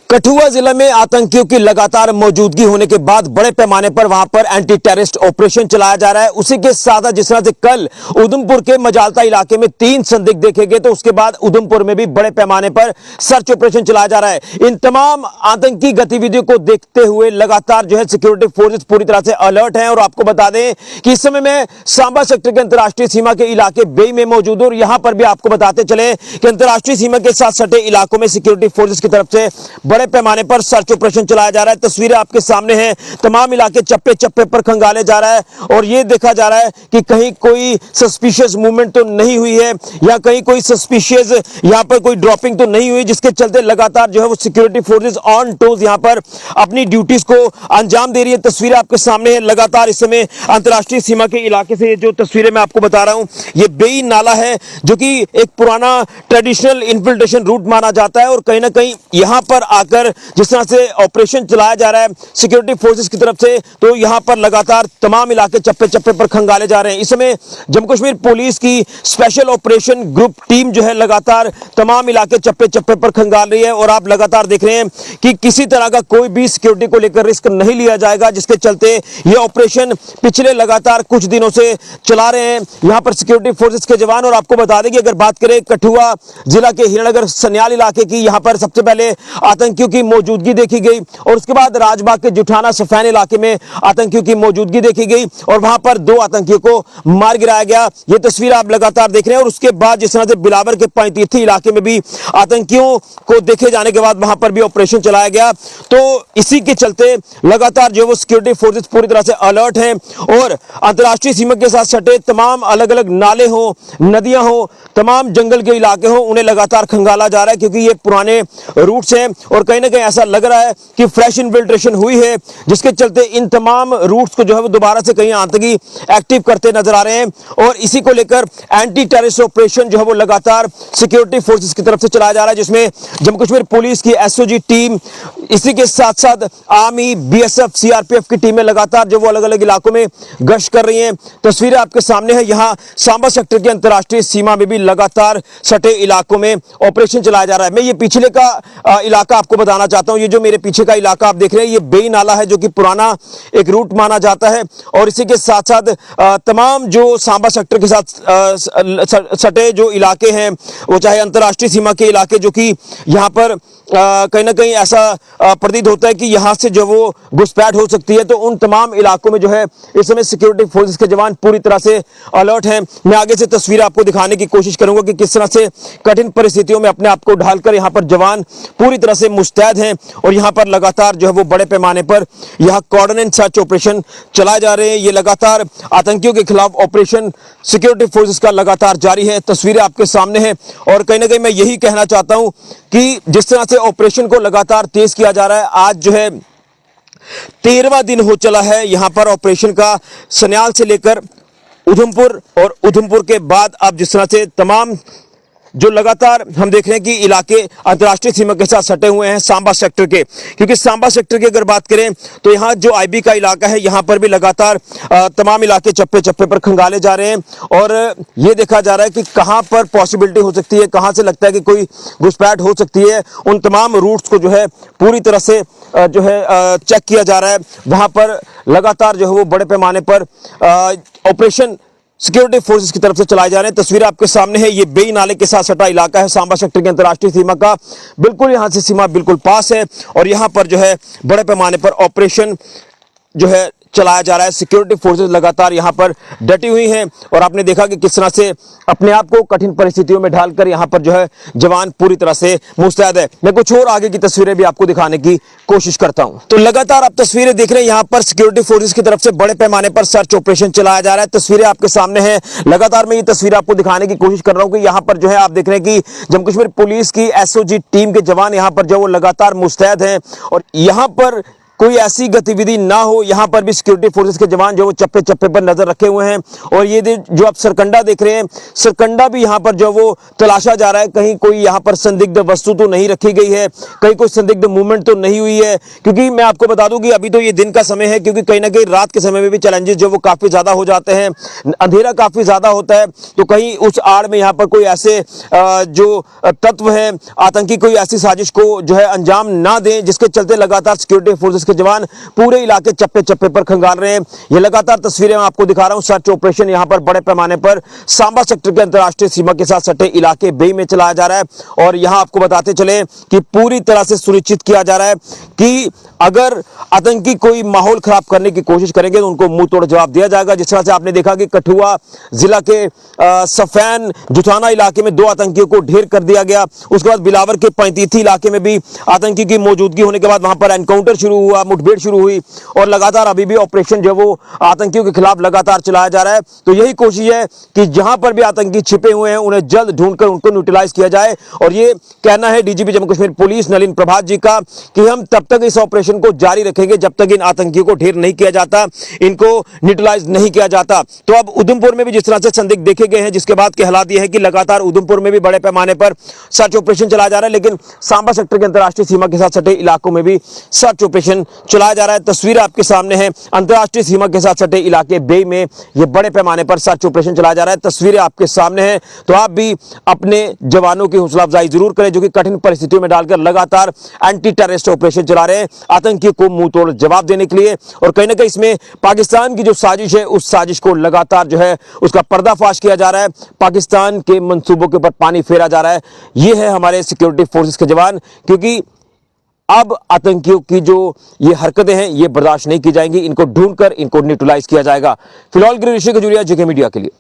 कठुआ जिला में आतंकियों की लगातार मौजूदगी होने के बाद बड़े पैमाने पर वहां पर एंटी टेररिस्ट ऑपरेशन चलाया जा रहा है। उसी के साथ जिस तरह से कल उधमपुर के मजालता इलाके में 3 संदिग्ध देखे गए, तो उसके बाद उधमपुर में भी बड़े पैमाने पर सर्च ऑपरेशन चलाया जा रहा है। इन तमाम आतंकी गतिविधियों को देखते हुए लगातार जो है सिक्योरिटी फोर्सेस पूरी तरह से अलर्ट हैं। और आपको बता दें कि इस समय में सांबा सेक्टर के अंतर्राष्ट्रीय सीमा के इलाके बेई में मौजूद हूं। और यहां पर भी आपको बताते चले कि अंतर्राष्ट्रीय सीमा के साथ सटे इलाकों में सिक्योरिटी फोर्सेस की तरफ से बड़े पैमाने पर सर्च ऑपरेशन चलाया जा रहा है। तस्वीरें आपके सामने हैं, तमाम इलाके चप्पे चप्पे पर खंगाले जा रहा है और यह देखा जा रहा है कि कहीं कोई सस्पिशियस मूवमेंट तो नहीं हुई है या कहीं कोई सस्पिशियस यहां पर कोई ड्रॉपिंग तो नहीं हुई, जिसके चलते लगातार जो है वो सिक्योरिटी फोर्सेस ऑन टोज यहां पर अपनी ड्यूटीज को अंजाम दे रही है। तस्वीरें आपके सामने है, लगातार इस समय अंतर्राष्ट्रीय सीमा के इलाके से जो तस्वीरें मैं आपको बता रहा हूं, यह बेई नाला है जो कि एक पुराना ट्रेडिशनल इन्फिल्ट्रेशन रूट माना जाता है। और कहीं ना कहीं यहां पर आकर जिस तरह से ऑपरेशन चलाया जा रहा है सिक्योरिटी फोर्सेस की तरफ से, तो यहां पर लगातार तमाम इलाके चप्पे चप्पे पर खंगाले जा रहे हैं। इस समय जम्मू कश्मीर पुलिस की स्पेशल ऑपरेशन ग्रुप टीम जो है लगातार तमाम इलाके चप्पे चप्पे पर खंगाल रही है। और आप लगातार देख रहे हैं कि किसी तरह का कोई भी सिक्योरिटी को लेकर रिस्क नहीं लिया जाएगा, जिसके चलते यह ऑपरेशन पिछले लगातार कुछ दिनों से चला रहे हैं यहां पर सिक्योरिटी फोर्सेस के जवान। और आपको बता दें कि अगर बात करें कठुआ जिला के हीरानगर सन्याल इलाके की, यहां पर सबसे पहले आतंकियों की मौजूदगी देखी गई और उसके बाद राजबाग के जुठाना सफैन इलाके में आतंकियों की मौजूदगी देखी गई और वहां पर 2 आतंकियों को मार गिराया गया। ये तस्वीर आप लगातार देख रहे हैं। और उसके बाद जिस तरह से बिलावर के पैंतीर्थी इलाके में भी आतंकियों को देखे जाने के बाद वहां पर भी ऑपरेशन चलाया गया। तो इसी के चलते लगातार जो वो सिक्योरिटी फोर्सेस पूरी तरह से अलर्ट हैं और अंतर्राष्ट्रीय सीमा के साथ सटे तमाम अलग अलग नाले हो, नदियां हो, तमाम जंगल के इलाके हो, उन्हें लगातार खंगाला जा रहा है क्योंकि ये पुराने रूट्स हैं। और कहीं ना कहीं ऐसा लग रहा है कि फ्रेश इन्फिल्ट्रेशन हुई है, जिसके चलते इन तमाम रूट्स को जो है वो दोबारा से कहीं आतंकी एक्टिव करते नजर आ रहे हैं। और इसी को लेकर एंटी टेररिस्ट ऑपरेशन जो है वो लगातार सिक्योरिटी फोर्सेस की तरफ से चलाया जा रहा है, जिसमें जम्मू कश्मीर पुलिस की एसओजी टीम, इसी के साथ साथ आर्मी, बीएसएफ, सीआरपीएफ की टीमें लगातार जो वो अलग अलग इलाकों में गश्त कर रही हैं। तस्वीरें आपके सामने है, यहां सांबा सेक्टर के अंतर्राष्ट्रीय सीमा में भी लगातार सटे इलाकों में ऑपरेशन चलाया जा रहा है। मैं ये पिछले का इलाका आपको बताना चाहता हूं। ये जो मेरे पीछे का इलाका आप देख रहे हैं, ये बेई नाला है जो कि पुराना एक रूट माना जाता है। और इसी के साथ साथ तमाम जो सांबा सेक्टर के साथ सटे जो इलाके हैं, वो चाहे अंतर्राष्ट्रीय सीमा के इलाके, जो कि यहाँ पर कहीं ना कहीं ऐसा प्रतीत होता है कि यहां से जो वो घुसपैठ हो सकती है, तो उन तमाम इलाकों में जो है इस समय सिक्योरिटी फोर्सेस के जवान पूरी तरह से अलर्ट हैं। मैं आगे से तस्वीर आपको दिखाने की कोशिश करूंगा कि किस तरह से कठिन परिस्थितियों में अपने आप को ढालकर यहां पर जवान पूरी तरह से मुस्तैद हैं और यहां पर लगातार जो है वो बड़े पैमाने पर यहां कॉर्डन एंड सर्च ऑपरेशन चलाए जा रहे हैं। ये लगातार आतंकियों के खिलाफ ऑपरेशन सिक्योरिटी फोर्सेस का लगातार जारी है। तस्वीरें आपके सामने हैं और कहीं ना कहीं मैं यही कहना चाहता हूं कि जिस तरह से ऑपरेशन को लगातार तेज किया जा रहा है, आज जो है 13वां दिन हो चला है यहां पर ऑपरेशन का, सन्याल से लेकर उधमपुर और उधमपुर के बाद अब जिस तरह से तमाम जो लगातार हम देख रहे हैं कि इलाके अंतर्राष्ट्रीय सीमा के साथ सटे हुए हैं सांबा सेक्टर के, क्योंकि सांबा सेक्टर की अगर बात करें तो यहाँ जो आईबी का इलाका है, यहाँ पर भी लगातार तमाम इलाके चप्पे चप्पे पर खंगाले जा रहे हैं। और ये देखा जा रहा है कि कहाँ पर पॉसिबिलिटी हो सकती है, कहाँ से लगता है कि कोई घुसपैठ हो सकती है, उन तमाम रूट्स को जो है पूरी तरह से जो है चेक किया जा रहा है। वहाँ पर लगातार जो है वो बड़े पैमाने पर ऑपरेशन सिक्योरिटी फोर्सेस की तरफ से चलाए जा रहे हैं। तस्वीर आपके सामने है, ये बेई नाले के साथ सटा इलाका है सांबा सेक्टर के अंतर्राष्ट्रीय सीमा का, बिल्कुल यहां से सीमा बिल्कुल पास है और यहां पर जो है बड़े पैमाने पर ऑपरेशन जो है चलाया जा रहा है। सिक्योरिटी फोर्सेस लगातार यहां पर डटी हुई हैं और आपने देखा कि किस तरह से अपने आप को कठिन परिस्थितियों में ढालकर यहां पर जो है जवान पूरी तरह से मुस्तैद है। मैं कुछ और आगे की तस्वीरें भी आपको दिखाने की कोशिश करता हूं। तो लगातार आप तस्वीरें देख रहे हैं, यहां पर सिक्योरिटी फोर्सेस की तरफ से बड़े पैमाने पर सर्च ऑपरेशन चलाया जा रहा है। तस्वीरें आपके सामने हैं, लगातार मैं ये तस्वीर आपको दिखाने की कोशिश कर रहा हूं कि यहां पर जो है आप देख रहे हैं कि जम्मू कश्मीर पुलिस की एसओजी टीम के जवान यहां पर जो वो लगातार मुस्तैद हैं और यहां पर कोई ऐसी गतिविधि ना हो। यहाँ पर भी सिक्योरिटी फोर्सेस के जवान जो वो चप्पे चप्पे पर नजर रखे हुए हैं। और ये जो आप सरकंडा देख रहे हैं, सरकंडा भी यहाँ पर जो वो तलाशा जा रहा है, कहीं कोई यहाँ पर संदिग्ध वस्तु तो नहीं रखी गई है, कहीं कोई संदिग्ध मूवमेंट तो नहीं हुई है। क्योंकि मैं आपको बता दूं कि अभी तो ये दिन का समय है, क्योंकि कहीं ना कहीं रात के समय में भी चैलेंजेस जो वो काफी ज्यादा हो जाते हैं, अंधेरा काफी ज्यादा होता है। तो कहीं उस आड़ में यहाँ पर कोई ऐसे जो तत्व है आतंकी, कोई ऐसी साजिश को जो है अंजाम ना दें, जिसके चलते लगातार सिक्योरिटी फोर्सेस के जवान पूरे इलाके चप्पे चप्पे पर खंगाल रहे हैं। ये लगातार तस्वीरें मैं आपको दिखा रहा हूं। सर्च ऑपरेशन यहां पर बड़े पैमाने पर सांबा सेक्टर के अंतर्राष्ट्रीय सीमा के साथ सटे इलाके बे में चलाया जा रहा है। और यहां आपको बताते चले कि पूरी तरह से सुनिश्चित किया जा रहा है कि अगर आतंकी कोई माहौल खराब करने की कोशिश करेंगे तो उनको मुंह तोड़ जवाब दिया जाएगा। जिस तरह से आपने देखा कि कठुआ जिला के सफैन जुथाना इलाके में 2 आतंकियों को ढेर कर दिया गया। उसके बाद बिलावर के पैंतीथी इलाके में भी आतंकी की मौजूदगी होने के बाद वहां पर एनकाउंटर शुरू हुआ, मुठभेड़ शुरू हुई। और लगातार अभी भी ऑपरेशन जो वो आतंकियों के खिलाफ लगातार चलाया जा रहा है। तो यही कोशिश है कि जहां पर भी आतंकी छिपे हुए हैं उन्हें जल्द ढूंढकर उनको न्यूट्रलाइज किया जाए। और ये कहना है डीजीपी जम्मू कश्मीर पुलिस नलिन प्रभात जी का कि हम तब तक इस ऑपरेशन को जारी रखेंगे जब तक इन आतंकियों को ढेर नहीं किया जाता, इनको न्यूट्रलाइज नहीं किया जाता। तो अब उधमपुर में भी जिस तरह से संदिग्ध देखे गए हैं, जिसके बाद के हालात ये है कि लगातार उधमपुर में भी बड़े पैमाने पर सर्च ऑपरेशन चलाया जा रहा है, लेकिन सांबा सेक्टर के अंतर्राष्ट्रीय सीमा के साथ सटे इलाकों में भी सर्च ऑपरेशन चलाया जा रहा है। तस्वीर आपके सामने है, अंतर्राष्ट्रीय सीमा के साथ सटे इलाके बे में यह बड़े पैमाने पर सर्च ऑपरेशन चलाया जा रहा है। तस्वीरें आपके सामने हैं। तो आप भी अपने जवानों की हौसला अफजाई जरूर करें, जो कि कठिन परिस्थितियों में डालकर लगातार एंटी टेररिस्ट ऑपरेशन चला रहे हैं आतंकी को मुंह तोड़ जवाब देने के लिए। और कहीं ना कहीं इसमें पाकिस्तान की जो साजिश है, उस साजिश को लगातार जो है उसका पर्दाफाश किया जा रहा है। पाकिस्तान के मंसूबों के ऊपर पानी फेरा जा रहा है। ये है हमारे सिक्योरिटी फोर्सेस के जवान, क्योंकि अब आतंकियों की जो ये हरकतें हैं ये बर्दाश्त नहीं की जाएंगी। इनको ढूंढकर इनको न्यूट्रलाइज किया जाएगा। फिलहाल गिरीश खजूरिया, जेके मीडिया के लिए।